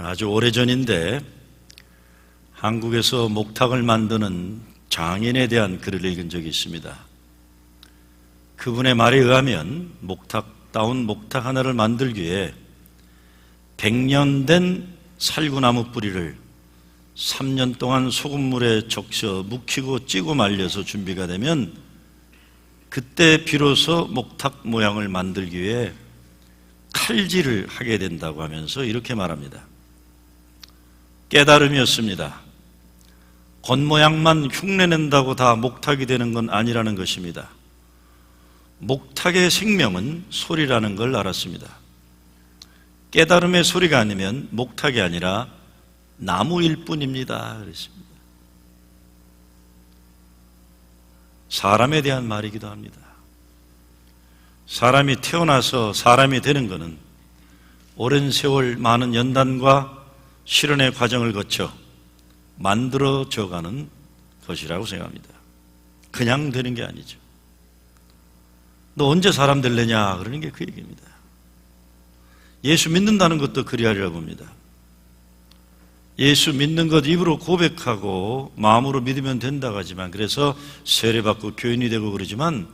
아주 오래전인데 한국에서 목탁을 만드는 장인에 대한 글을 읽은 적이 있습니다. 그분의 말에 의하면 목탁다운 목탁 하나를 만들기 위해 100년 된 살구나무 뿌리를 3년 동안 소금물에 적셔 묵히고 찌고 말려서 준비가 되면 그때 비로소 목탁 모양을 만들기 위해 칼질을 하게 된다고 하면서 이렇게 말합니다. 깨달음이었습니다. 겉모양만 흉내낸다고 다 목탁이 되는 건 아니라는 것입니다. 목탁의 생명은 소리라는 걸 알았습니다. 깨달음의 소리가 아니면 목탁이 아니라 나무일 뿐입니다. 그랬습니다. 사람에 대한 말이기도 합니다. 사람이 태어나서 사람이 되는 것은 오랜 세월 많은 연단과 실현의 과정을 거쳐 만들어져가는 것이라고 생각합니다. 그냥 되는 게 아니죠. 너 언제 사람 될래냐 그러는 게 그 얘기입니다. 예수 믿는다는 것도 그리하리라 봅니다. 예수 믿는 것 입으로 고백하고 마음으로 믿으면 된다고 하지만, 그래서 세례받고 교인이 되고 그러지만,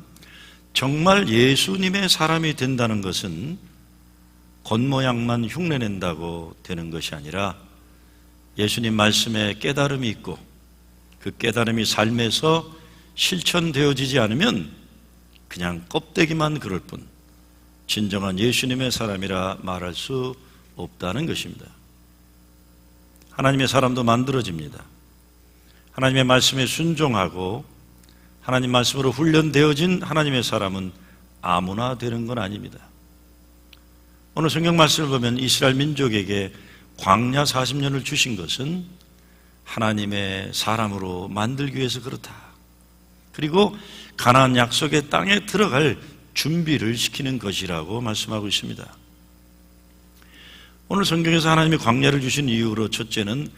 정말 예수님의 사람이 된다는 것은 겉모양만 흉내낸다고 되는 것이 아니라 예수님 말씀에 깨달음이 있고 그 깨달음이 삶에서 실천되어지지 않으면 그냥 껍데기만 그럴 뿐 진정한 예수님의 사람이라 말할 수 없다는 것입니다. 하나님의 사람도 만들어집니다. 하나님의 말씀에 순종하고 하나님 말씀으로 훈련되어진 하나님의 사람은 아무나 되는 건 아닙니다. 오늘 성경 말씀을 보면 이스라엘 민족에게 광야 40년을 주신 것은 하나님의 사람으로 만들기 위해서 그렇다. 그리고 가나안 약속의 땅에 들어갈 준비를 시키는 것이라고 말씀하고 있습니다. 오늘 성경에서 하나님이 광야를 주신 이유로 첫째는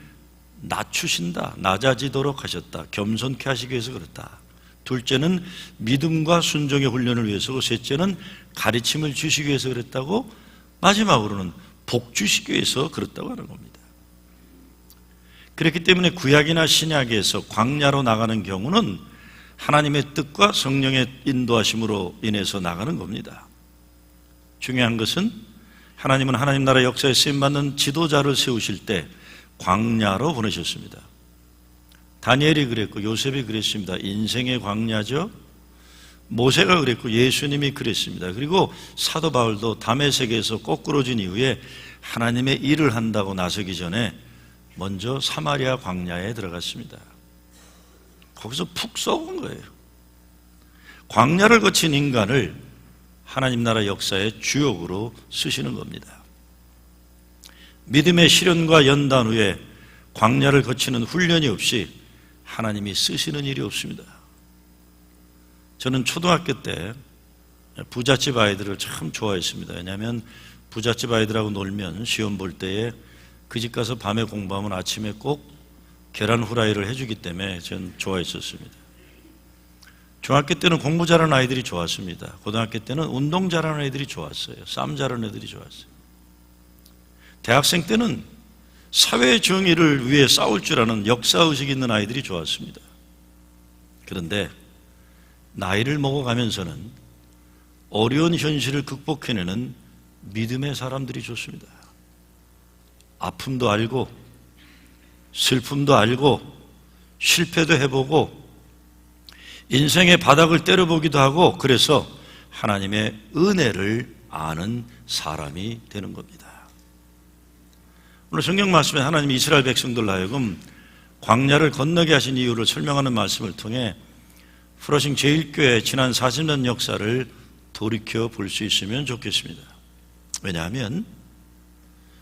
낮추신다, 낮아지도록 하셨다, 겸손케 하시기 위해서 그렇다. 둘째는 믿음과 순종의 훈련을 위해서고, 셋째는 가르침을 주시기 위해서 그랬다고, 마지막으로는 복 주시기 위해서 그렇다고 하는 겁니다. 그렇기 때문에 구약이나 신약에서 광야로 나가는 경우는 하나님의 뜻과 성령의 인도하심으로 인해서 나가는 겁니다. 중요한 것은 하나님은 하나님 나라 역사에 쓰임받는 지도자를 세우실 때 광야로 보내셨습니다. 다니엘이 그랬고 요셉이 그랬습니다. 인생의 광야죠. 모세가 그랬고 예수님이 그랬습니다. 그리고 사도 바울도 다메섹에서 거꾸로진 이후에 하나님의 일을 한다고 나서기 전에 먼저 사마리아 광야에 들어갔습니다. 거기서 푹 썩은 거예요. 광야를 거친 인간을 하나님 나라 역사의 주역으로 쓰시는 겁니다. 믿음의 실현과 연단 후에 광야를 거치는 훈련이 없이 하나님이 쓰시는 일이 없습니다. 저는 초등학교 때 부잣집 아이들을 참 좋아했습니다. 왜냐하면 부잣집 아이들하고 놀면 시험 볼 때에 그 집 가서 밤에 공부하면 아침에 꼭 계란 후라이를 해주기 때문에 저는 좋아했었습니다. 중학교 때는 공부 잘하는 아이들이 좋았습니다. 고등학교 때는 운동 잘하는 애들이 좋았어요. 싸움 잘하는 애들이 좋았어요. 대학생 때는 사회 정의를 위해 싸울 줄 아는 역사의식 있는 아이들이 좋았습니다. 그런데 나이를 먹어가면서는 어려운 현실을 극복해내는 믿음의 사람들이 좋습니다. 아픔도 알고 슬픔도 알고 실패도 해보고 인생의 바닥을 때려보기도 하고, 그래서 하나님의 은혜를 아는 사람이 되는 겁니다. 오늘 성경 말씀에 하나님이 이스라엘 백성들로 하여금 광야를 건너게 하신 이유를 설명하는 말씀을 통해 프로싱 제1교회 지난 40년 역사를 돌이켜 볼 수 있으면 좋겠습니다. 왜냐하면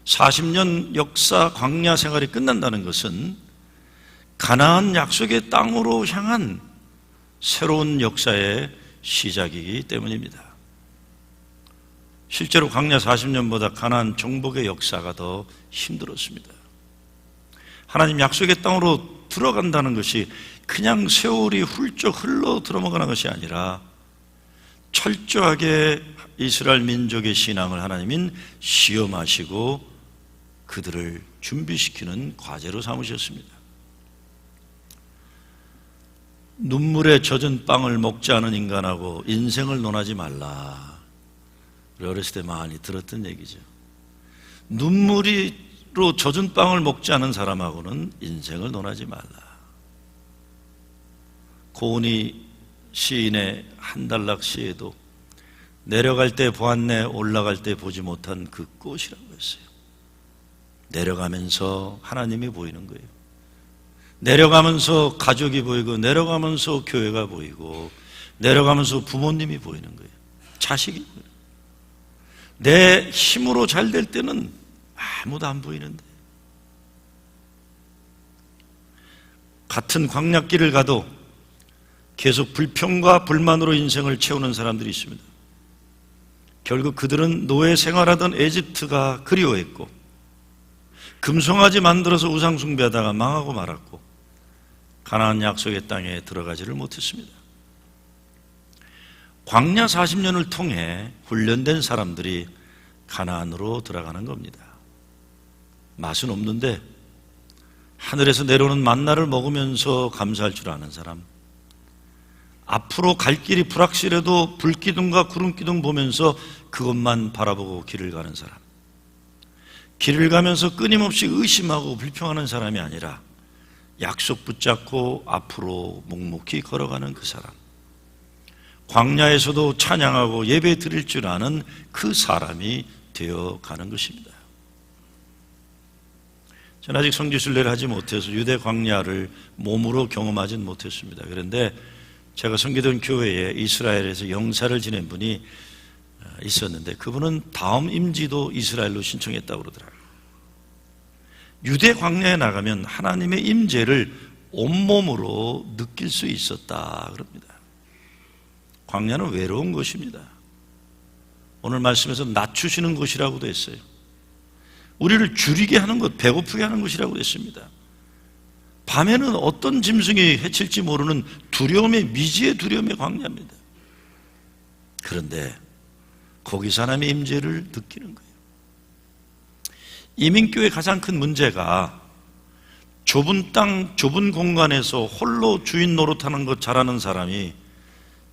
40년 역사 광야 생활이 끝난다는 것은 가나안 약속의 땅으로 향한 새로운 역사의 시작이기 때문입니다. 실제로 광야 40년보다 가나안 정복의 역사가 더 힘들었습니다. 하나님 약속의 땅으로 들어간다는 것이 그냥 세월이 훌쩍 흘러 들어가는 것이 아니라 철저하게 이스라엘 민족의 신앙을 하나님은 시험하시고 그들을 준비시키는 과제로 삼으셨습니다. 눈물에 젖은 빵을 먹지 않은 인간하고 인생을 논하지 말라. 우리 어렸을 때 많이 들었던 얘기죠. 눈물로 젖은 빵을 먹지 않은 사람하고는 인생을 논하지 말라. 고은희 시인의 한달락 시에도 내려갈 때 보았네 올라갈 때 보지 못한 그 꽃이라고 했어요. 내려가면서 하나님이 보이는 거예요. 내려가면서 가족이 보이고 내려가면서 교회가 보이고 내려가면서 부모님이 보이는 거예요. 자식이 보이는 거예요. 내 힘으로 잘 될 때는 아무도 안 보이는데 같은 광야길을 가도 계속 불평과 불만으로 인생을 채우는 사람들이 있습니다. 결국 그들은 노예 생활하던 에집트가 그리워했고 금송아지 만들어서 우상 숭배하다가 망하고 말았고 가나안 약속의 땅에 들어가지를 못했습니다. 광야 40년을 통해 훈련된 사람들이 가나안으로 들어가는 겁니다. 맛은 없는데 하늘에서 내려오는 만나를 먹으면서 감사할 줄 아는 사람, 앞으로 갈 길이 불확실해도 불기둥과 구름기둥 보면서 그것만 바라보고 길을 가는 사람, 길을 가면서 끊임없이 의심하고 불평하는 사람이 아니라 약속 붙잡고 앞으로 묵묵히 걸어가는 그 사람, 광야에서도 찬양하고 예배 드릴 줄 아는 그 사람이 되어가는 것입니다. 저는 아직 성지순례를 하지 못해서 유대 광야를 몸으로 경험하진 못했습니다. 그런데 제가 섬기던 교회에 이스라엘에서 영사를 지낸 분이 있었는데 그분은 다음 임지도 이스라엘로 신청했다고 그러더라고요. 유대 광야에 나가면 하나님의 임재를 온몸으로 느낄 수 있었다 그럽니다. 광야는 외로운 곳입니다. 오늘 말씀에서 낮추시는 곳이라고도 했어요. 우리를 줄이게 하는 것, 배고프게 하는 곳이라고 했습니다. 밤에는 어떤 짐승이 해칠지 모르는 두려움의 미지의 두려움의 광야입니다. 그런데 거기서 하나님의 임재를 느끼는 거예요. 이민교회의 가장 큰 문제가 좁은 땅, 좁은 공간에서 홀로 주인 노릇하는 것 잘하는 사람이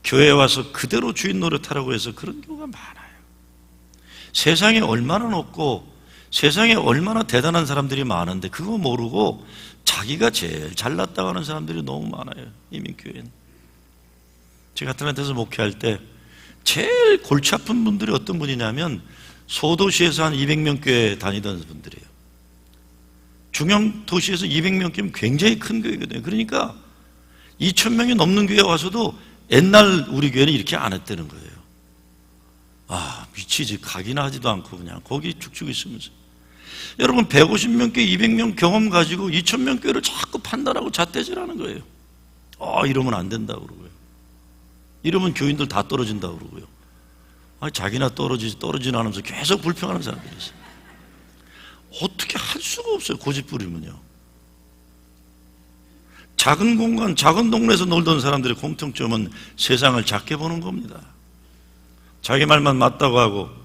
교회에 와서 그대로 주인 노릇하라고 해서 그런 경우가 많아요. 세상에 얼마나 높고 세상에 얼마나 대단한 사람들이 많은데 그거 모르고 자기가 제일 잘났다고 하는 사람들이 너무 많아요. 이민교회는. 제가 아틀란타에서 목회할 때 제일 골치 아픈 분들이 어떤 분이냐면 소도시에서 한 200명 교회 다니던 분들이에요. 중형 도시에서 200명 교회는 굉장히 큰 교회거든요. 그러니까 2,000명이 넘는 교회에 와서도 옛날 우리 교회는 이렇게 안 했다는 거예요. 아, 미치지. 가기나 하지도 않고 그냥 거기 쭉쭉 있으면서. 여러분 150명 교회 200명 경험 가지고 2,000명 교회를 자꾸 판단하고 잣대질하는 거예요. 이러면 안 된다고 그러고요. 이러면 교인들 다 떨어진다고 그러고요. 자기나 떨어지나 하면서 계속 불평하는 사람들이 있어요. 어떻게 할 수가 없어요. 고집 부리면요. 작은 공간, 작은 동네에서 놀던 사람들의 공통점은 세상을 작게 보는 겁니다. 자기 말만 맞다고 하고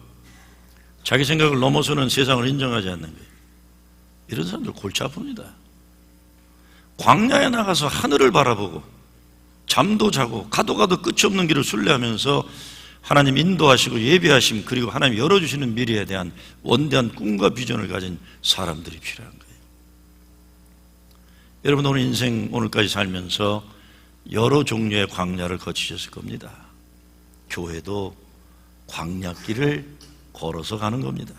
자기 생각을 넘어서는 세상을 인정하지 않는 거예요. 이런 사람들 골치 아픕니다. 광야에 나가서 하늘을 바라보고 잠도 자고 가도 끝이 없는 길을 순례하면서 하나님 인도하시고 예배하심 그리고 하나님 열어주시는 미래에 대한 원대한 꿈과 비전을 가진 사람들이 필요한 거예요. 여러분 오늘 인생 오늘까지 살면서 여러 종류의 광야를 거치셨을 겁니다. 교회도 광야길을 걸어서 가는 겁니다.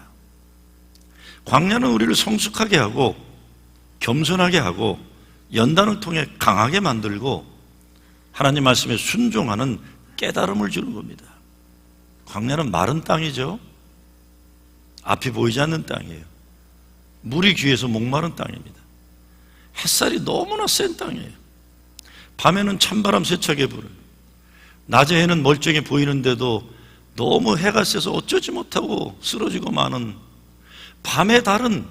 광야는 우리를 성숙하게 하고 겸손하게 하고 연단을 통해 강하게 만들고 하나님 말씀에 순종하는 깨달음을 주는 겁니다. 광야는 마른 땅이죠. 앞이 보이지 않는 땅이에요. 물이 귀해서 목마른 땅입니다. 햇살이 너무나 센 땅이에요. 밤에는 찬바람 세차게 불어요. 낮에는 멀쩡해 보이는데도 너무 해가 세서 어쩌지 못하고 쓰러지고 마는 밤의 달은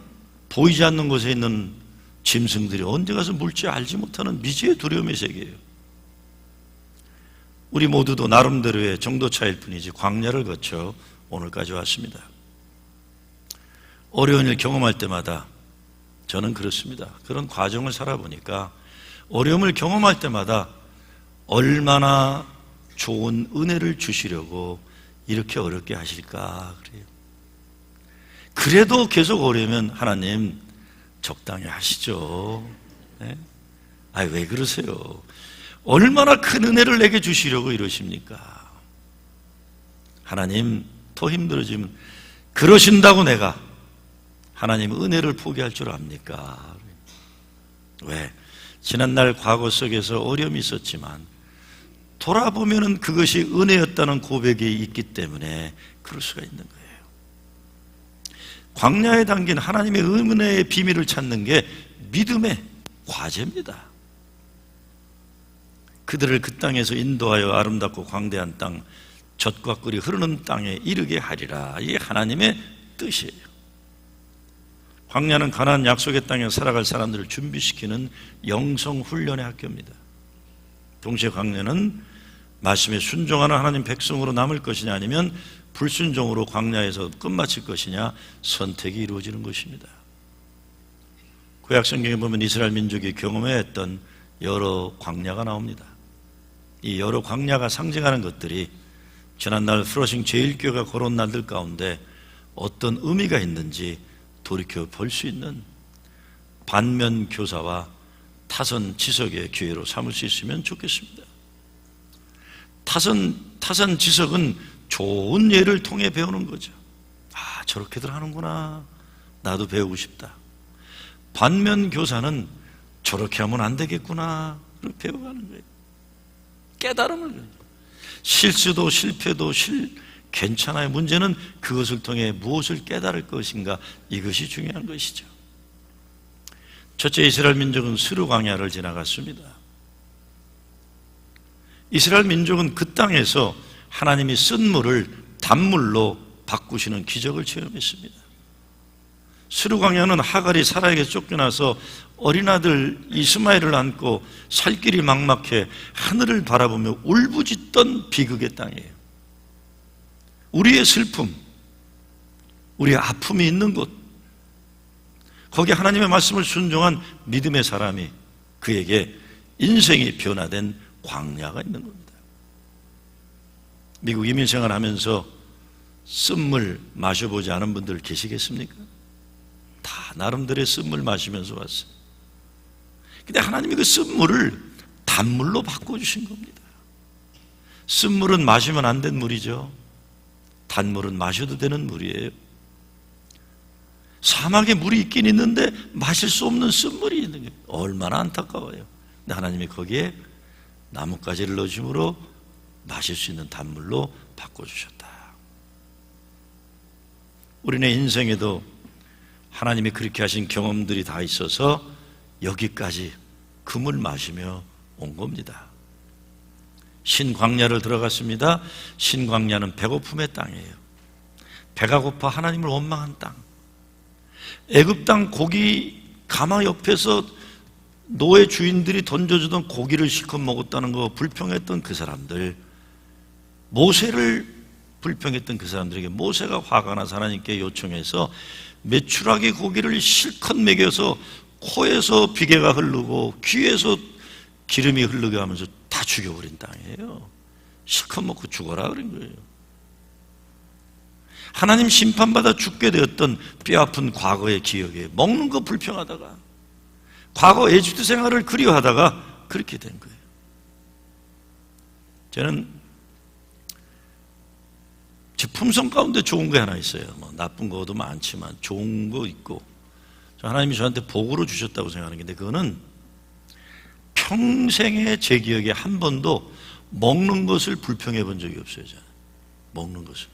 보이지 않는 곳에 있는 짐승들이 언제 가서 물지 알지 못하는 미지의 두려움의 세계예요. 우리 모두도 나름대로의 정도 차일 뿐이지 광야를 거쳐 오늘까지 왔습니다. 어려운 일 경험할 때마다 저는 그렇습니다. 그런 과정을 살아보니까 어려움을 경험할 때마다 얼마나 좋은 은혜를 주시려고 이렇게 어렵게 하실까 그래요. 그래도 계속 어려우면 하나님 적당히 하시죠. 네? 왜 그러세요? 얼마나 큰 은혜를 내게 주시려고 이러십니까? 하나님 더 힘들어지면 그러신다고 내가 하나님 은혜를 포기할 줄 압니까? 왜? 지난날 과거 속에서 어려움이 있었지만 돌아보면 그것이 은혜였다는 고백이 있기 때문에 그럴 수가 있는 거예요. 광야에 담긴 하나님의 은혜의 비밀을 찾는 게 믿음의 과제입니다. 그들을 그 땅에서 인도하여 아름답고 광대한 땅, 젖과 꿀이 흐르는 땅에 이르게 하리라. 이게 하나님의 뜻이에요. 광야는 가나안 약속의 땅에 살아갈 사람들을 준비시키는 영성 훈련의 학교입니다. 동시에 광야는 말씀에 순종하는 하나님 백성으로 남을 것이냐 아니면 불순종으로 광야에서 끝마칠 것이냐 선택이 이루어지는 것입니다. 구약 성경에 보면 이스라엘 민족이 경험했던 여러 광야가 나옵니다. 이 여러 광야가 상징하는 것들이 지난날 프로싱 제1교회가 걸어온 날들 가운데 어떤 의미가 있는지 돌이켜 볼 수 있는 반면 교사와 타선 지석의 기회로 삼을 수 있으면 좋겠습니다. 타선 지석은 좋은 예를 통해 배우는 거죠. 저렇게들 하는구나. 나도 배우고 싶다. 반면 교사는 저렇게 하면 안 되겠구나. 그렇게 배워가는 거예요. 깨달음을. 실수도 실패도 괜찮아요. 문제는 그것을 통해 무엇을 깨달을 것인가, 이것이 중요한 것이죠. 첫째, 이스라엘 민족은 스루 광야를 지나갔습니다. 이스라엘 민족은 그 땅에서 하나님이 쓴 물을 단물로 바꾸시는 기적을 체험했습니다. 스루 광야는 하갈이 사라에게 쫓겨나서 어린 아들 이스마엘을 안고 살 길이 막막해 하늘을 바라보며 울부짖던 비극의 땅이에요. 우리의 슬픔, 우리의 아픔이 있는 곳, 거기에 하나님의 말씀을 순종한 믿음의 사람이 그에게 인생이 변화된 광야가 있는 겁니다. 미국 이민생활 하면서 쓴물 마셔보지 않은 분들 계시겠습니까? 다 나름대로의 쓴물 마시면서 왔어요. 근데 하나님이 그 쓴물을 단물로 바꿔주신 겁니다. 쓴물은 마시면 안 된 물이죠. 단물은 마셔도 되는 물이에요. 사막에 물이 있긴 있는데 마실 수 없는 쓴물이 있는 게 얼마나 안타까워요. 근데 하나님이 거기에 나뭇가지를 넣으심으로 마실 수 있는 단물로 바꿔주셨다. 우리네 인생에도 하나님이 그렇게 하신 경험들이 다 있어서 여기까지 그 물 마시며 온 겁니다. 신광야를 들어갔습니다. 신광야는 배고픔의 땅이에요. 배가 고파 하나님을 원망한 땅. 애굽 땅 고기 가마 옆에서 노예 주인들이 던져주던 고기를 실컷 먹었다는 거 불평했던 그 사람들, 모세를 불평했던 그 사람들에게 모세가 화가 나서 하나님께 요청해서 메추라기 고기를 실컷 먹여서 코에서 비계가 흐르고 귀에서 기름이 흐르게 하면서 다 죽여버린 땅이에요. 실컷 먹고 죽어라 그런 거예요. 하나님 심판받아 죽게 되었던 뼈아픈 과거의 기억에 먹는 거 불평하다가 과거 에집트 생활을 그리워하다가 그렇게 된 거예요. 저는 제 품성 가운데 좋은 게 하나 있어요. 나쁜 것도 많지만 좋은 거 있고 하나님이 저한테 복으로 주셨다고 생각하는 건데 그거는 평생에 제 기억에 한 번도 먹는 것을 불평해 본 적이 없어요. 저는. 먹는 것을.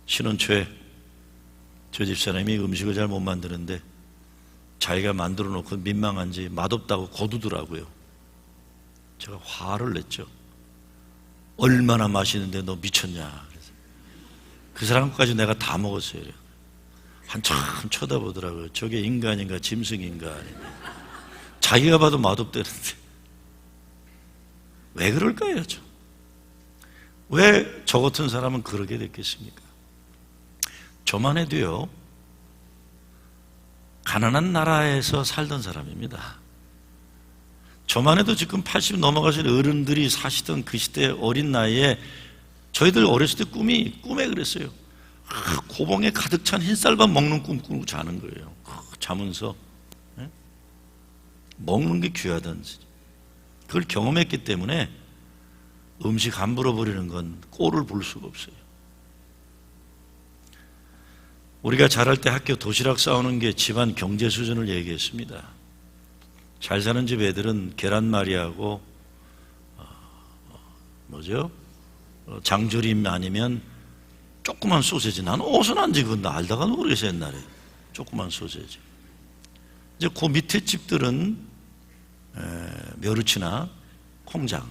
신혼 초에 저 집사람이 음식을 잘 못 만드는데 자기가 만들어 놓고 민망한지 맛없다고 거두더라고요. 제가 화를 냈죠. 얼마나 맛있는데 너 미쳤냐. 그래서 그 사람까지 내가 다 먹었어요. 한참 쳐다보더라고요. 저게 인간인가 짐승인가. 자기가 봐도 맛없다는데 왜 그럴까요? 왜 저 같은 사람은 그러게 됐겠습니까? 저만 해도요, 가난한 나라에서 살던 사람입니다. 저만 해도 지금 80 넘어가신 어른들이 사시던 그 시대 어린 나이에 저희들 어렸을 때 꿈에 그랬어요. 고봉에 가득 찬 흰쌀밥 먹는 꿈 꾸고 자는 거예요. 자면서 먹는 게 귀하던지. 그걸 경험했기 때문에 음식 함부로 버리는 건 꼴을 볼 수가 없어요. 우리가 자랄 때 학교 도시락 싸우는 게 집안 경제 수준을 얘기했습니다. 잘 사는 집 애들은 계란말이하고 장조림 아니면 조그만 소세지. 나는 어디서 난지 그건 알다가 모르겠어 옛날에. 조그만 소세지. 이제 그 밑에 집들은 멸우치나 콩장.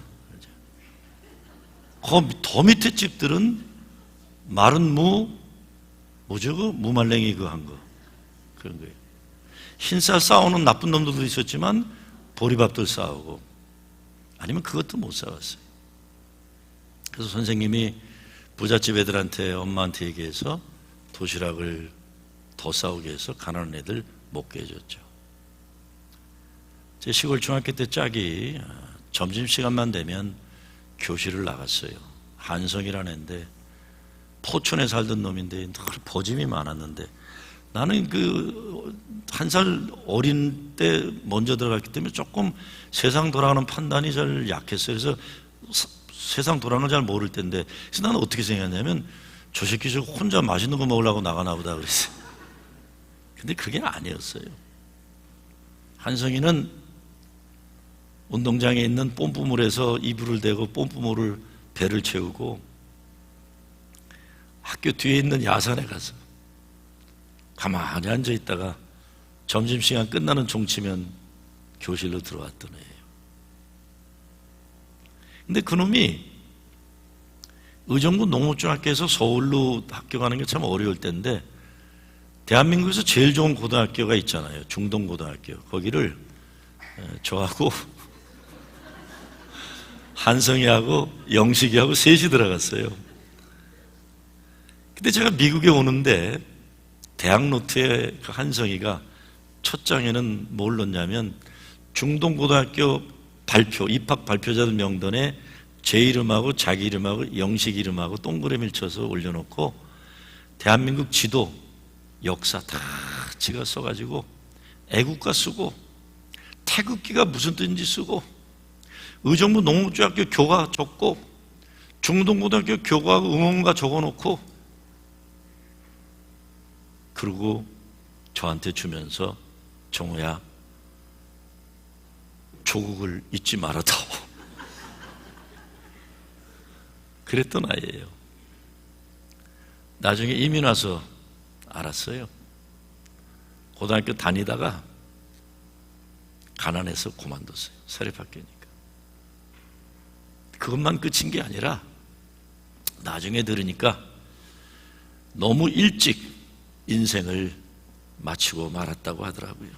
그 더 밑에 집들은 마른 무말랭이 그거 한 거. 그런 거예요. 흰쌀 싸우는 나쁜 놈들도 있었지만 보리밥들 싸우고 아니면 그것도 못 싸웠어요. 그래서 선생님이 부잣집 애들한테 엄마한테 얘기해서 도시락을 더 싸우게 해서 가난한 애들 먹게 해줬죠. 제 시골 중학교 때 짝이 점심시간만 되면 교실을 나갔어요. 한성이라는 애인데 포천에 살던 놈인데 늘 버짐이 많았는데 나는 한 살 어린 때 먼저 들어갔기 때문에 조금 세상 돌아가는 판단이 잘 약했어요. 그래서 세상 돌아가는 걸 잘 모를 때인데 그래서 나는 어떻게 생각했냐면 저 새끼 저 혼자 맛있는 거 먹으려고 나가나 보다 그랬어요. 근데 그게 아니었어요. 한성이는 운동장에 있는 뽐뿌물에서 이불을 대고 뽐뿌물을 배를 채우고 학교 뒤에 있는 야산에 가서 가만히 앉아 있다가 점심시간 끝나는 종치면 교실로 들어왔던 애예요. 근데 그놈이 의정부 농업중학교에서 서울로 학교 가는 게 참 어려울 때인데 대한민국에서 제일 좋은 고등학교가 있잖아요. 중동고등학교. 거기를 저하고 한성이하고 영식이하고 셋이 들어갔어요. 근데 제가 미국에 오는데 대학 노트에 그 한성이가 첫 장에는 뭘 넣냐면 중동고등학교 입학 발표자들 명단에 제 이름하고 자기 이름하고 영식 이름하고 동그라미를 쳐서 올려놓고 대한민국 지도, 역사 다 지가 써가지고 애국가 쓰고 태극기가 무슨 뜻인지 쓰고 의정부 농업중학교 교과 적고 중동고등학교 교과하고 응원가 적어놓고 그리고 저한테 주면서 정호야 조국을 잊지 말아다오 그랬던 아이예요. 나중에 이민 와서 알았어요. 고등학교 다니다가 가난해서 그만뒀어요. 사립학교니까. 그것만 끝인 게 아니라 나중에 들으니까 너무 일찍 인생을 마치고 말았다고 하더라고요.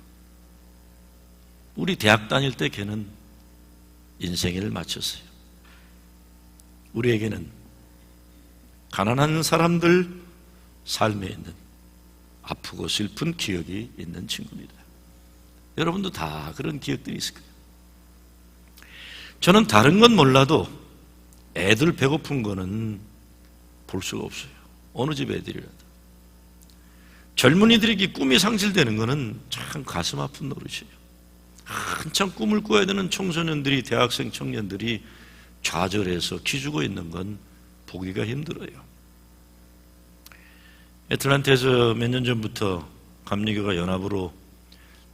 우리 대학 다닐 때 걔는 인생을 마쳤어요. 우리에게는 가난한 사람들 삶에 있는 아프고 슬픈 기억이 있는 친구입니다. 여러분도 다 그런 기억들이 있을 거예요. 저는 다른 건 몰라도 애들 배고픈 거는 볼 수가 없어요. 어느 집 애들이라도. 젊은이들에게 꿈이 상실되는 거는 참 가슴 아픈 노릇이에요. 한참 꿈을 꿔야 되는 청소년들이, 대학생 청년들이 좌절해서 기죽어 있는 건 보기가 힘들어요. 애틀란타에서 몇 년 전부터 감리교가 연합으로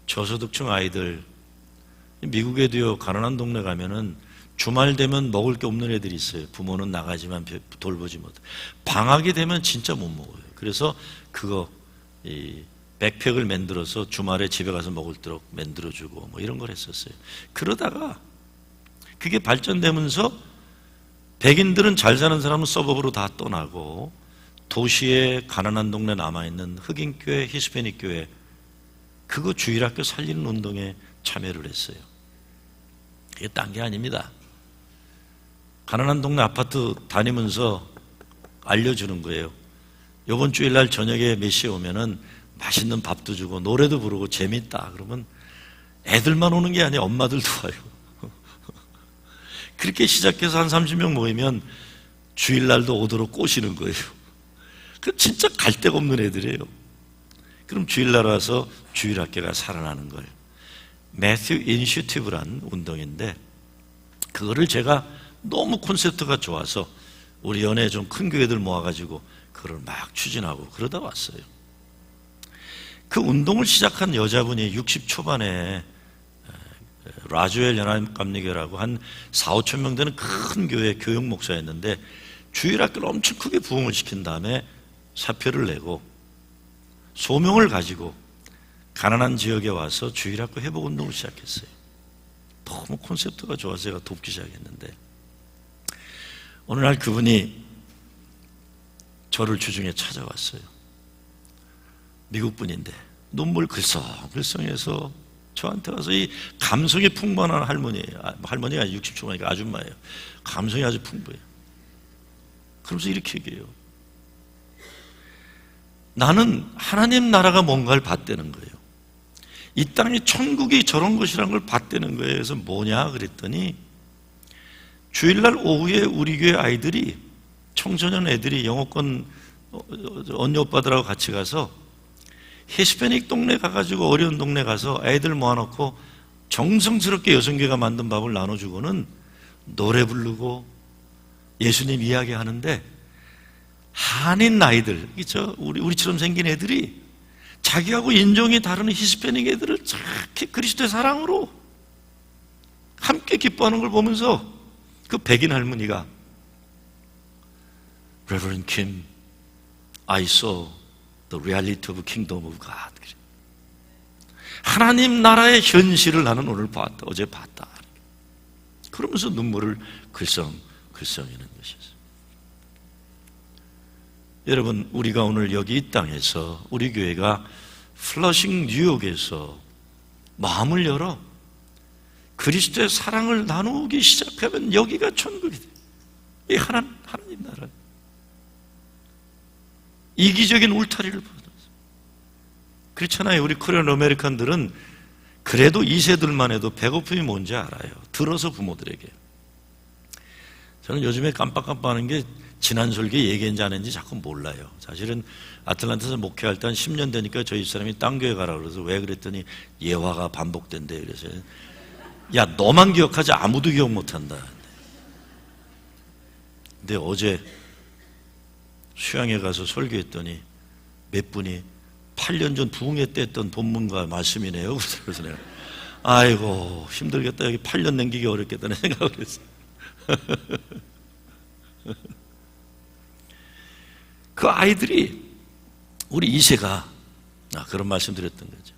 저소득층 아이들, 미국에도요, 가난한 동네 가면은 주말 되면 먹을 게 없는 애들이 있어요. 부모는 나가지만 돌보지 못해. 방학이 되면 진짜 못 먹어요. 그래서 이 백팩을 만들어서 주말에 집에 가서 먹을도록 만들어주고 뭐 이런 걸 했었어요. 그러다가 그게 발전되면서 백인들은 잘 사는 사람은 서버브로 다 떠나고 도시에 가난한 동네 남아있는 흑인교회, 히스패닉 교회 그거 주일학교 살리는 운동에 참여를 했어요. 이게 딴 게 아닙니다. 가난한 동네 아파트 다니면서 알려주는 거예요. 이번 주일날 저녁에 몇 시에 오면은 맛있는 밥도 주고 노래도 부르고 재밌다 그러면 애들만 오는 게 아니라 엄마들도 와요. 그렇게 시작해서 한 30명 모이면 주일날도 오도록 꼬시는 거예요. 그 진짜 갈 데가 없는 애들이에요. 그럼 주일날 와서 주일학교가 살아나는 거예요. 매튜 이니셔티브란 운동인데 그거를 제가 너무 콘셉트가 좋아서 우리 연에 좀 큰 교회들 모아가지고 그걸 막 추진하고 그러다 왔어요. 그 운동을 시작한 여자분이 60 초반에 라주엘 연합감리교라고 한 4, 5천 명 되는 큰 교회 교육 목사였는데 주일학교를 엄청 크게 부흥을 시킨 다음에 사표를 내고 소명을 가지고 가난한 지역에 와서 주일학교 회복 운동을 시작했어요. 너무 콘셉트가 좋아서 제가 돕기 시작했는데 어느 날 그분이 저를 주중에 찾아왔어요. 미국 분인데 눈물 글썽글썽해서 저한테 와서 이 감성이 풍부한 할머니가 60초가니까 아줌마예요. 감성이 아주 풍부해요. 그러면서 이렇게 얘기해요. 나는 하나님 나라가 뭔가를 봤다는 거예요. 이 땅에 천국이 저런 것이라는 걸 봤다는 거예요. 그래서 뭐냐 그랬더니 주일날 오후에 우리 교회 아이들이 청소년 애들이 영어권 언니 오빠들하고 같이 가서 히스패닉 동네 가가지고 어려운 동네 가서 애들 모아놓고 정성스럽게 여성교회가 만든 밥을 나눠주고는 노래 부르고 예수님 이야기하는데 한인 아이들, 우리처럼 생긴 애들이 자기하고 인종이 다른 히스패닉 애들을 저렇게 그리스도의 사랑으로 함께 기뻐하는 걸 보면서 그 백인 할머니가 Reverend Kim, I saw the reality of kingdom of God. 하나님 나라의 현실을 나는 오늘 봤다, 어제 봤다. 그러면서 눈물을 글썽이는 것이었어요. 여러분, 우리가 오늘 여기 이 땅에서 우리 교회가 플러싱 뉴욕에서 마음을 열어 그리스도의 사랑을 나누기 시작하면 여기가 천국이 돼요. 이 하나님 나라. 이기적인 울타리를 받았어요. 그렇잖아요. 우리 코리안 아메리칸들은 그래도 2세들만 해도 배고픔이 뭔지 알아요. 들어서 부모들에게. 저는 요즘에 깜빡깜빡하는 게 지난 설교에 얘기했는지 안 했는지 자꾸 몰라요. 사실은 아틀란타에서 목회할 때 한 10년 되니까 저희 집사람이 딴 교회 가라 그래서 왜 그랬더니 예화가 반복된대. 그래서 야 너만 기억하지 아무도 기억 못한다. 근데 어제 수양에 가서 설교했더니 몇 분이 8년 전 부흥회 때 했던 본문과 말씀이네요. 그래서 내가 아이고 힘들겠다. 여기 8년 남기기 어렵겠다는 생각을 했어요. 그 아이들이 우리 2세가 그런 말씀 드렸던 거죠.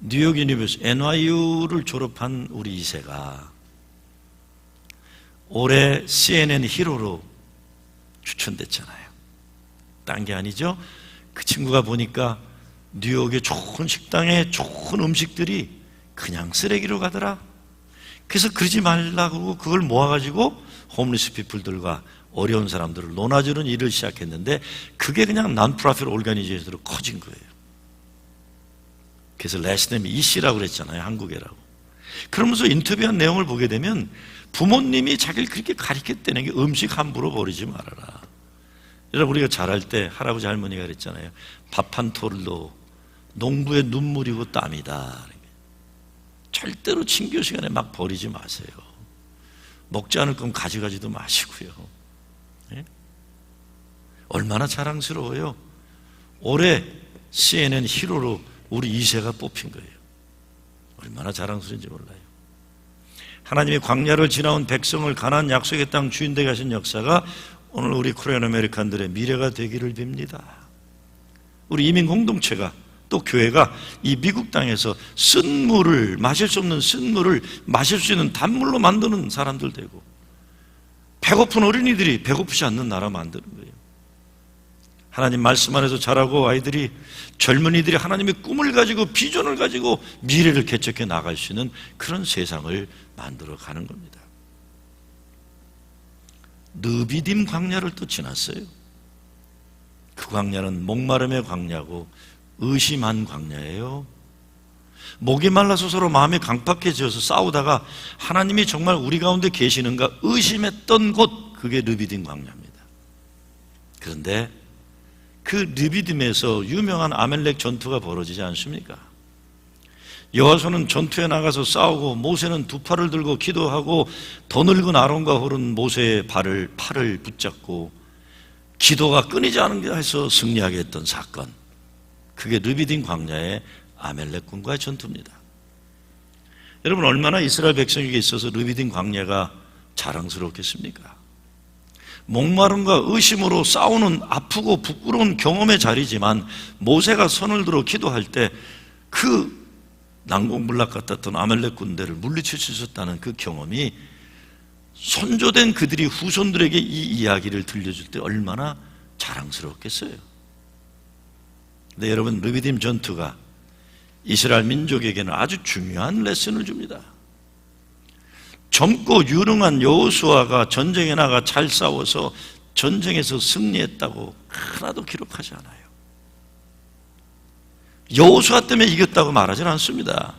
뉴욕 유니버시티 NYU를 졸업한 우리 2세가 올해 CNN 히로로 추천됐잖아요. 딴 게 아니죠. 그 친구가 보니까 뉴욕의 좋은 식당에 좋은 음식들이 그냥 쓰레기로 가더라. 그래서 그러지 말라고 그걸 모아가지고 홈리스 피플들과 어려운 사람들을 논아주는 일을 시작했는데 그게 그냥 non-profit organization으로 커진 거예요. 그래서 레스넴이 이씨라고 그랬잖아요. 한국애라고. 그러면서 인터뷰한 내용을 보게 되면 부모님이 자기를 그렇게 가르쳤다는 게 음식 함부로 버리지 말아라. 여러분 우리가 자랄 때 할아버지 할머니가 그랬잖아요. 밥 한 톨도 농부의 눈물이고 땀이다. 절대로 친교 시간에 막 버리지 마세요. 먹지 않을 거면 가져가지도 마시고요. 네? 얼마나 자랑스러워요. 올해 CNN 히로로 우리 2세가 뽑힌 거예요. 얼마나 자랑스러운지 몰라요. 하나님이 광야를 지나온 백성을 가나안 약속의 땅 주인 되게 하신 역사가 오늘 우리 코리안 아메리칸들의 미래가 되기를 빕니다. 우리 이민 공동체가 또 교회가 이 미국 땅에서 쓴 물을 마실 수 없는 쓴 물을 마실 수 있는 단물로 만드는 사람들 되고 배고픈 어린이들이 배고프지 않는 나라 만드는 거예요. 하나님 말씀 안에서 자라고 아이들이 젊은이들이 하나님의 꿈을 가지고 비전을 가지고 미래를 개척해 나갈 수 있는 그런 세상을 만들어 가는 겁니다. 느비딤 광야를 또 지났어요. 그 광야는 목마름의 광야고 의심한 광야예요. 목이 말라서 서로 마음이 강팍해져서 싸우다가 하나님이 정말 우리 가운데 계시는가 의심했던 곳, 그게 르비딤 광야입니다. 그런데 그 르비딤에서 유명한 아멜렉 전투가 벌어지지 않습니까? 여호수아는 전투에 나가서 싸우고 모세는 두 팔을 들고 기도하고 더 늙은 아론과 홀은 모세의 팔을 붙잡고 기도가 끊이지 않게 해서 승리하게 했던 사건, 그게 르비딤 광야의 아멜렉군과의 전투입니다. 여러분, 얼마나 이스라엘 백성에게 있어서 르비딤 광야가 자랑스럽겠습니까? 목마름과 의심으로 싸우는 아프고 부끄러운 경험의 자리지만 모세가 손을 들어 기도할 때 그 난공불락 같았던 아멜렉 군대를 물리칠 수 있었다는 그 경험이 선조된 그들이 후손들에게 이 이야기를 들려줄 때 얼마나 자랑스러웠겠어요. 근데 여러분, 르비딤 전투가 이스라엘 민족에게는 아주 중요한 레슨을 줍니다. 젊고 유능한 여호수아가 전쟁에 나가 잘 싸워서 전쟁에서 승리했다고 하나도 기록하지 않아요. 여호수아 때문에 이겼다고 말하지는 않습니다.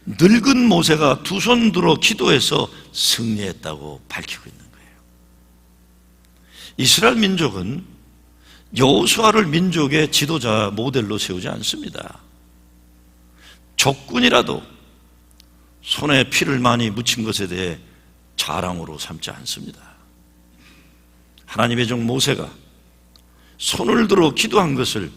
늙은 모세가 두 손 들어 기도해서 승리했다고 밝히고 있는 거예요. 이스라엘 민족은 여호수아를 민족의 지도자 모델로 세우지 않습니다. 적군이라도 손에 피를 많이 묻힌 것에 대해 자랑으로 삼지 않습니다. 하나님의 종 모세가 손을 들어 기도한 것을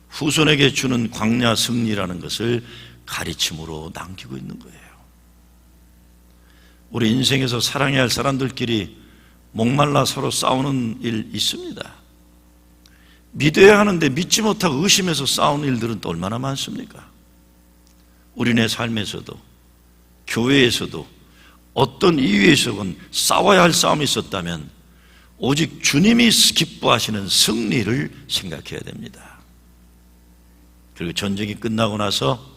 후손에게 주는 광야 승리라는 것을 가르침으로 남기고 있는 거예요. 우리 인생에서 사랑해야 할 사람들끼리 목말라 서로 싸우는 일 있습니다. 믿어야 하는데 믿지 못하고 의심해서 싸우는 일들은 또 얼마나 많습니까? 우리네 삶에서도 교회에서도 어떤 이유에서건 싸워야 할 싸움이 있었다면 오직 주님이 기뻐하시는 승리를 생각해야 됩니다. 그리고 전쟁이 끝나고 나서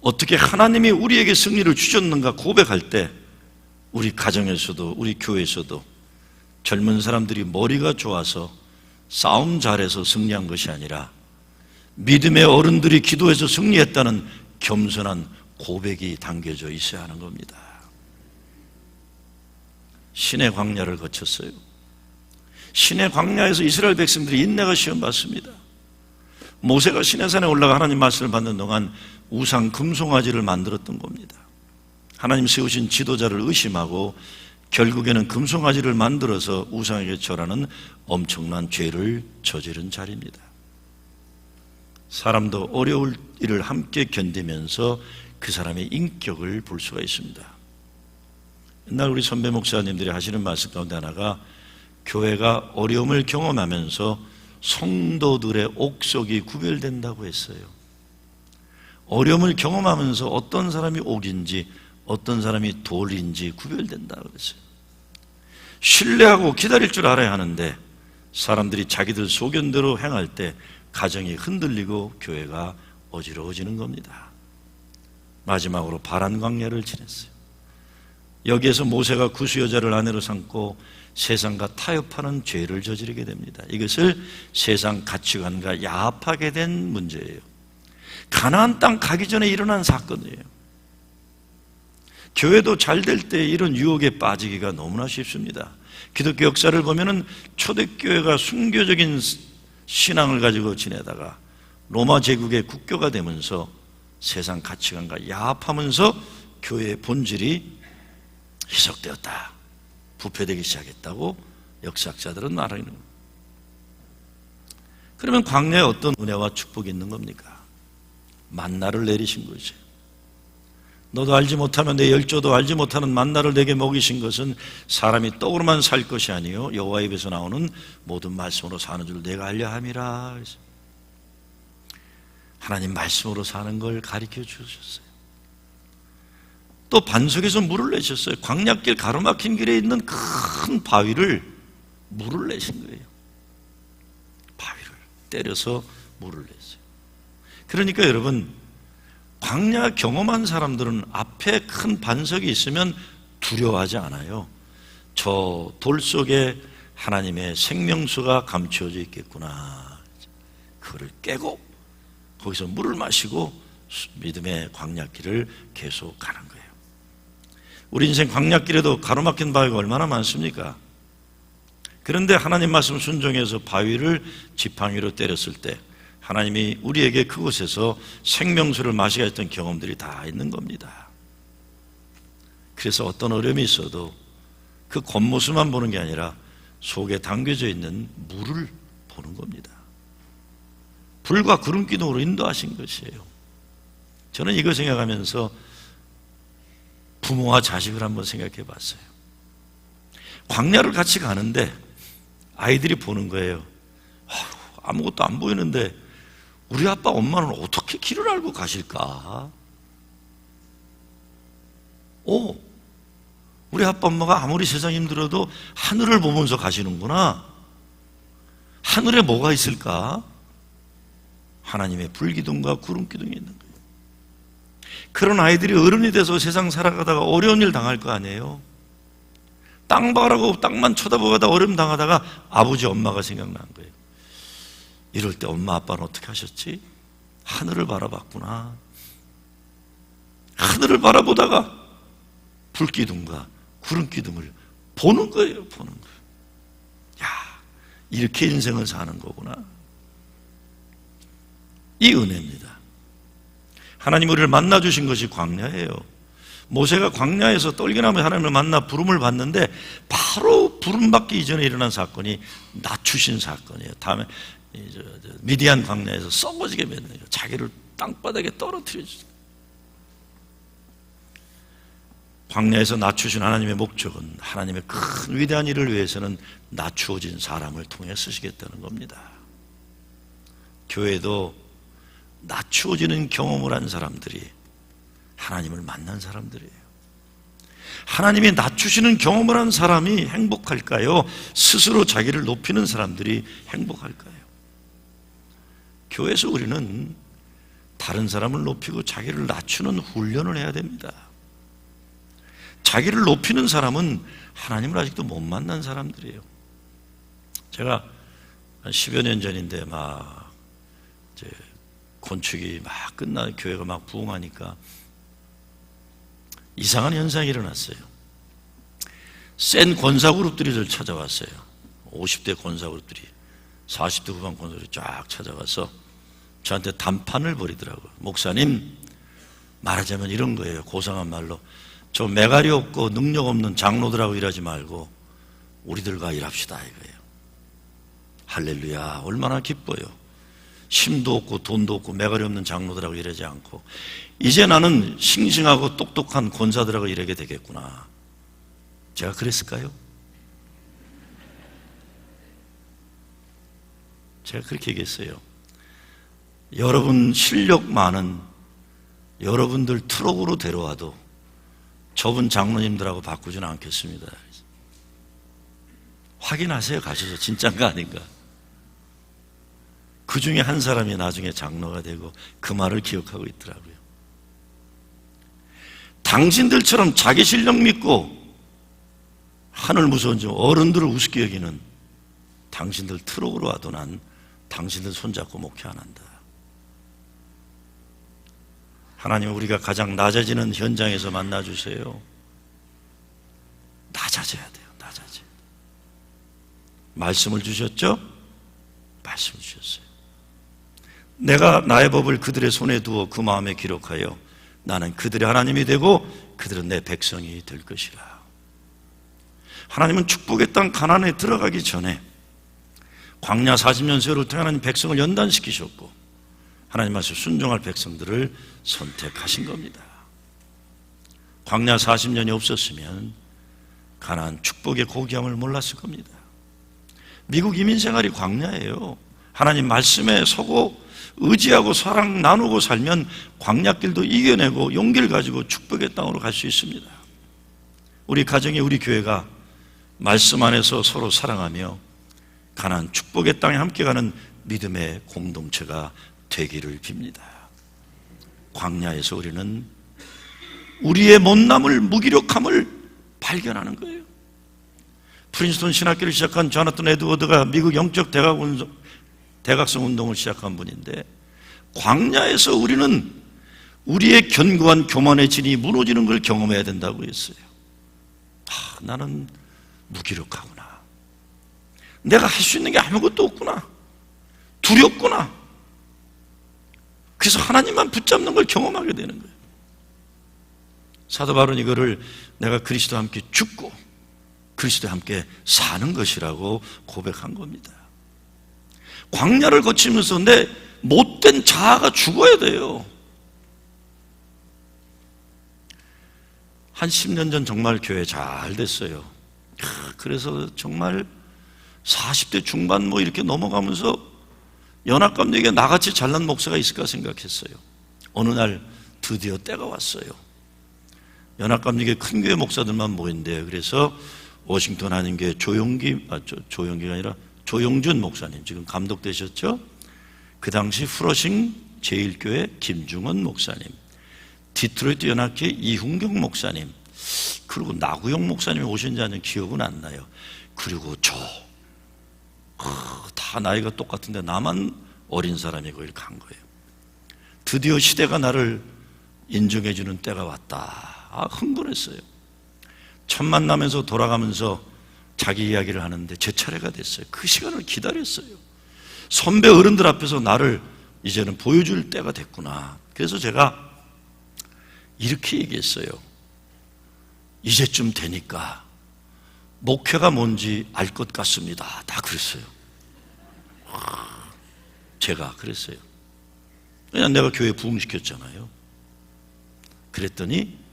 어떻게 하나님이 우리에게 승리를 주셨는가 고백할 때 우리 가정에서도 우리 교회에서도 젊은 사람들이 머리가 좋아서 싸움 잘해서 승리한 것이 아니라 믿음의 어른들이 기도해서 승리했다는 겸손한 고백이 담겨져 있어야 하는 겁니다. 신의 광야를 거쳤어요. 신의 광야에서 이스라엘 백성들이 인내가 시험받습니다. 모세가 시내산에 올라가 하나님 말씀을 받는 동안 우상 금송아지를 만들었던 겁니다. 하나님 세우신 지도자를 의심하고 결국에는 금송아지를 만들어서 우상에게 절하는 엄청난 죄를 저지른 자리입니다. 사람도 어려울 일을 함께 견디면서 그 사람의 인격을 볼 수가 있습니다. 옛날 우리 선배 목사님들이 하시는 말씀 가운데 하나가 교회가 어려움을 경험하면서 성도들의 옥석이 구별된다고 했어요. 어려움을 경험하면서 어떤 사람이 옥인지 어떤 사람이 돌인지 구별된다고 했어요. 신뢰하고 기다릴 줄 알아야 하는데 사람들이 자기들 소견대로 행할 때 가정이 흔들리고 교회가 어지러워지는 겁니다. 마지막으로 바란 광야를 지냈어요. 여기에서 모세가 구스 여자를 아내로 삼고 세상과 타협하는 죄를 저지르게 됩니다. 이것을 세상 가치관과 야합하게 된 문제예요. 가나안 땅 가기 전에 일어난 사건이에요. 교회도 잘 될 때 이런 유혹에 빠지기가 너무나 쉽습니다. 기독교 역사를 보면은 초대교회가 순교적인 신앙을 가지고 지내다가 로마 제국의 국교가 되면서 세상 가치관과 야합하면서 교회의 본질이 희석되었다, 부패되기 시작했다고 역사학자들은 말하는 겁니다. 그러면 광야에 어떤 은혜와 축복이 있는 겁니까? 만나를 내리신 거죠. 너도 알지 못하면 내 열조도 알지 못하는 만나를 내게 먹이신 것은 사람이 떡으로만 살 것이 아니요 여호와의 입에서 나오는 모든 말씀으로 사는 줄 내가 알려 함이라. 하나님 말씀으로 사는 걸 가르쳐 주셨어요. 또 반석에서 물을 내셨어요. 광야길 가로막힌 길에 있는 큰 바위를 물을 내신 거예요. 바위를 때려서 물을 냈어요. 그러니까 여러분, 광야 경험한 사람들은 앞에 큰 반석이 있으면 두려워하지 않아요. 저 돌 속에 하나님의 생명수가 감추어져 있겠구나. 그거를 깨고 거기서 물을 마시고 믿음의 광야길을 계속 가는 거예요. 우리 인생 광야길에도 가로막힌 바위가 얼마나 많습니까? 그런데 하나님 말씀 순종해서 바위를 지팡이로 때렸을 때 하나님이 우리에게 그곳에서 생명수를 마시게 했던 경험들이 다 있는 겁니다. 그래서 어떤 어려움이 있어도 그 겉모습만 보는 게 아니라 속에 담겨져 있는 물을 보는 겁니다. 불과 구름 기둥으로 인도하신 것이에요. 저는 이거 생각하면서 부모와 자식을 한번 생각해 봤어요. 광야를 같이 가는데 아이들이 보는 거예요. 아무것도 안 보이는데 우리 아빠 엄마는 어떻게 길을 알고 가실까? 우리 아빠 엄마가 아무리 세상이 힘들어도 하늘을 보면서 가시는구나. 하늘에 뭐가 있을까? 하나님의 불기둥과 구름기둥이 있는 거예요. 그런 아이들이 어른이 돼서 세상 살아가다가 어려운 일 당할 거 아니에요. 땅 봐라고 땅만 쳐다보다가 어려움 당하다가 아버지 엄마가 생각나는 거예요. 이럴 때 엄마 아빠는 어떻게 하셨지? 하늘을 바라봤구나. 하늘을 바라보다가 불기둥과 구름기둥을 보는 거예요. 보는 거예요. 야, 이렇게 인생을 사는 거구나. 이 은혜입니다. 하나님 우리를 만나주신 것이 광야예요. 모세가 광야에서 떨기나무 하나님을 만나 부름을 받는데 바로 부름받기 이전에 일어난 사건이 낮추신 사건이에요. 다음에 미디안 광야에서 썩어지게 맺는 거예요. 자기를 땅바닥에 떨어뜨려 주세요. 광야에서 낮추신 하나님의 목적은 하나님의 큰 위대한 일을 위해서는 낮추어진 사람을 통해 쓰시겠다는 겁니다. 교회도 낮추어지는 경험을 한 사람들이 하나님을 만난 사람들이에요. 하나님이 낮추시는 경험을 한 사람이 행복할까요? 스스로 자기를 높이는 사람들이 행복할까요? 교회에서 우리는 다른 사람을 높이고 자기를 낮추는 훈련을 해야 됩니다. 자기를 높이는 사람은 하나님을 아직도 못 만난 사람들이에요. 제가 한 10여 년 전인데 막 이제 건축이 막 끝나 교회가 막 부흥하니까 이상한 현상이 일어났어요. 센 권사그룹들이 저를 찾아왔어요. 50대 권사그룹들이 40대 후반 권사들이 쫙 찾아와서 저한테 단판을 벌이더라고요. 목사님, 말하자면 이런 거예요. 고상한 말로 저 매가리 없고 능력 없는 장로들하고 일하지 말고 우리들과 일합시다 이거예요. 할렐루야, 얼마나 기뻐요. 힘도 없고 돈도 없고 매가리 없는 장로들하고 일하지 않고 이제 나는 싱싱하고 똑똑한 권사들하고 일하게 되겠구나. 제가 그랬을까요? 제가 그렇게 얘기했어요. 여러분 실력 많은 여러분들 트럭으로 데려와도 저분 장로님들하고 바꾸지는 않겠습니다. 확인하세요. 가셔서 진짜인가 아닌가. 그 중에 한 사람이 나중에 장로가 되고 그 말을 기억하고 있더라고요. 당신들처럼 자기 실력 믿고 하늘 무서운 어른들을 우습게 여기는 당신들 트럭으로 와도 난 당신들 손잡고 목회 안 한다. 하나님, 우리가 가장 낮아지는 현장에서 만나주세요. 낮아져야 돼요. 낮아져야 돼요. 말씀을 주셨죠? 말씀을 주셨어요. 내가 나의 법을 그들의 손에 두어 그 마음에 기록하여 나는 그들의 하나님이 되고 그들은 내 백성이 될 것이라. 하나님은 축복의 땅 가나안에 들어가기 전에 광야 40년 세월을 통해 하나님 백성을 연단시키셨고 하나님 말씀 순종할 백성들을 선택하신 겁니다. 광야 40년이 없었으면 가나안 축복의 고귀함을 몰랐을 겁니다. 미국 이민생활이 광야예요. 하나님 말씀에 서고 의지하고 사랑 나누고 살면 광야길도 이겨내고 용기를 가지고 축복의 땅으로 갈 수 있습니다. 우리 가정이 우리 교회가 말씀 안에서 서로 사랑하며 가나안 축복의 땅에 함께 가는 믿음의 공동체가 되기를 빕니다. 광야에서 우리는 우리의 못남을 무기력함을 발견하는 거예요. 프린스턴 신학교를 시작한 조나탄 에드워드가 미국 영적 대각성 운동을 시작한 분인데, 광야에서 우리는 우리의 견고한 교만의 진이 무너지는 걸 경험해야 된다고 했어요. 나는 무기력하구나. 내가 할 수 있는 게 아무것도 없구나. 두렵구나. 그래서 하나님만 붙잡는 걸 경험하게 되는 거예요. 사도 바울은 이거를 내가 그리스도와 함께 죽고 그리스도와 함께 사는 것이라고 고백한 겁니다. 광야를 거치면서 내 못된 자아가 죽어야 돼요. 한 10년 전 정말 교회 잘 됐어요. 그래서 정말 40대 중반 이렇게 넘어가면서 연합감독에 나같이 잘난 목사가 있을까 생각했어요. 어느 날 드디어 때가 왔어요. 연합감독에 큰 교회 목사들만 모인대요. 그래서 워싱턴 한인교회 조용기가 아니라 조용준 목사님, 지금 감독 되셨죠? 그 당시 프러싱 제1교회 김중원 목사님, 디트로이트 연합교회 이훈경 목사님, 그리고 나구영 목사님이 오신지 아니면 기억은 안 나요. 그리고 다 나이가 똑같은데 나만 어린 사람이고 이렇게 한 거예요. 드디어 시대가 나를 인정해 주는 때가 왔다. 흥분했어요. 첫 만나면서 돌아가면서 자기 이야기를 하는데 제 차례가 됐어요. 그 시간을 기다렸어요. 선배 어른들 앞에서 나를 이제는 보여줄 때가 됐구나. 그래서 제가 이렇게 얘기했어요. 이제쯤 되니까 목회가 뭔지 알 것 같습니다. 다 그랬어요. 제가 그랬어요. 그냥 내가 교회 부흥시켰잖아요. 그랬더니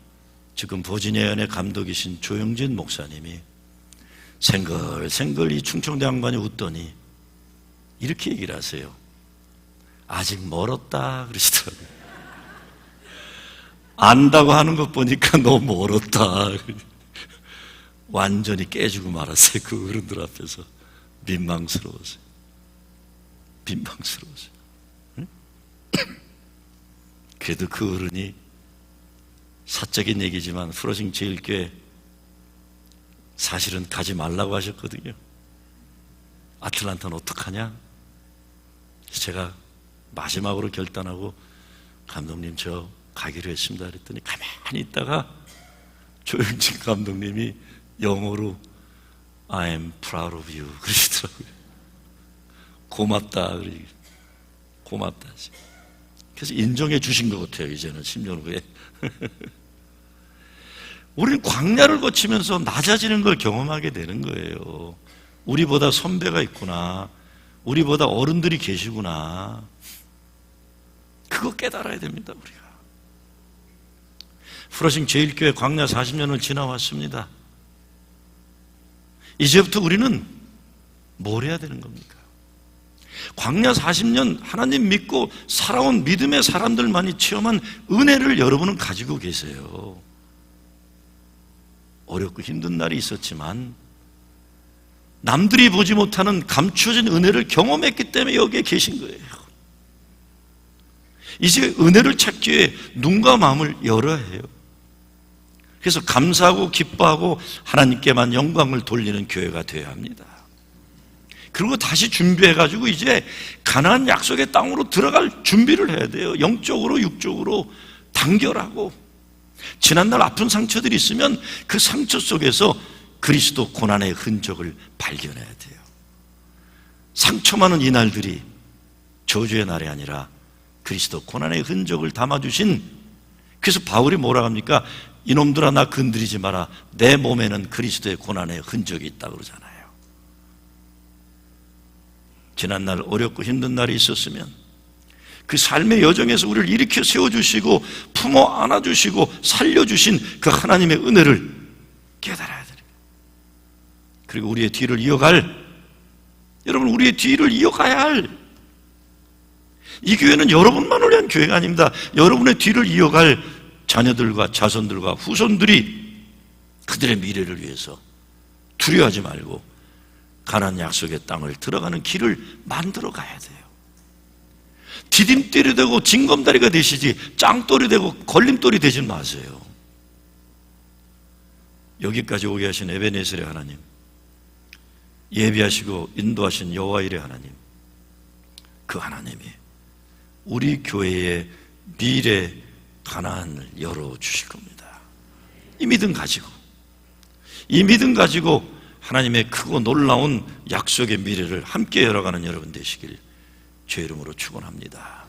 지금 버지니아연의 감독이신 조영진 목사님이 생글생글 이 충청대 양반이 웃더니 이렇게 얘기를 하세요. 아직 멀었다 그러시더라고요. 안다고 하는 것 보니까 너무 멀었다. 완전히 깨지고 말았어요. 그 어른들 앞에서. 민망스러워서요. 응? 그래도 그 어른이 사적인 얘기지만 프로싱 제1교회 사실은 가지 말라고 하셨거든요. 아틀란타는 어떡하냐? 제가 마지막으로 결단하고 감독님 저 가기로 했습니다 그랬더니 가만히 있다가 조영진 감독님이 영어로 I am proud of you 그러시더라고요. 고맙다. 고맙다. 그래서 인정해 주신 것 같아요. 이제는 10년 후에. 우리는 광야를 거치면서 낮아지는 걸 경험하게 되는 거예요. 우리보다 선배가 있구나. 우리보다 어른들이 계시구나. 그거 깨달아야 됩니다. 우리가. 프로싱 제1교회 광야 40년을 지나왔습니다. 이제부터 우리는 뭘 해야 되는 겁니까? 광야 40년 하나님 믿고 살아온 믿음의 사람들만이 체험한 은혜를 여러분은 가지고 계세요. 어렵고 힘든 날이 있었지만 남들이 보지 못하는 감추어진 은혜를 경험했기 때문에 여기에 계신 거예요. 이제 은혜를 찾기 위해 눈과 마음을 열어야 해요. 그래서 감사하고 기뻐하고 하나님께만 영광을 돌리는 교회가 되어야 합니다. 그리고 다시 준비해가지고 이제 가나안 약속의 땅으로 들어갈 준비를 해야 돼요. 영적으로 육적으로 단결하고 지난날 아픈 상처들이 있으면 그 상처 속에서 그리스도 고난의 흔적을 발견해야 돼요. 상처 많은 이 날들이 저주의 날이 아니라 그리스도 고난의 흔적을 담아주신, 그래서 바울이 뭐라 합니까? 이놈들아 나 건드리지 마라. 내 몸에는 그리스도의 고난의 흔적이 있다 그러잖아요. 지난날 어렵고 힘든 날이 있었으면 그 삶의 여정에서 우리를 일으켜 세워주시고 품어 안아주시고 살려주신 그 하나님의 은혜를 깨달아야 돼요. 그리고 우리의 뒤를 이어갈, 여러분 우리의 뒤를 이어가야 할, 이 교회는 여러분만을 위한 교회가 아닙니다. 여러분의 뒤를 이어갈 자녀들과 자손들과 후손들이 그들의 미래를 위해서 두려워하지 말고 가나안 약속의 땅을 들어가는 길을 만들어 가야 돼요. 디딤돌이 되고 징검다리가 되시지 짱돌이 되고 걸림돌이 되지 마세요. 여기까지 오게 하신 에베네셀의 하나님, 예비하시고 인도하신 여호와 일의 하나님, 그 하나님이 우리 교회의 미래 가나안을 열어주실 겁니다. 이 믿음 가지고 하나님의 크고 놀라운 약속의 미래를 함께 열어가는 여러분 되시길 주의 이름으로 축원합니다.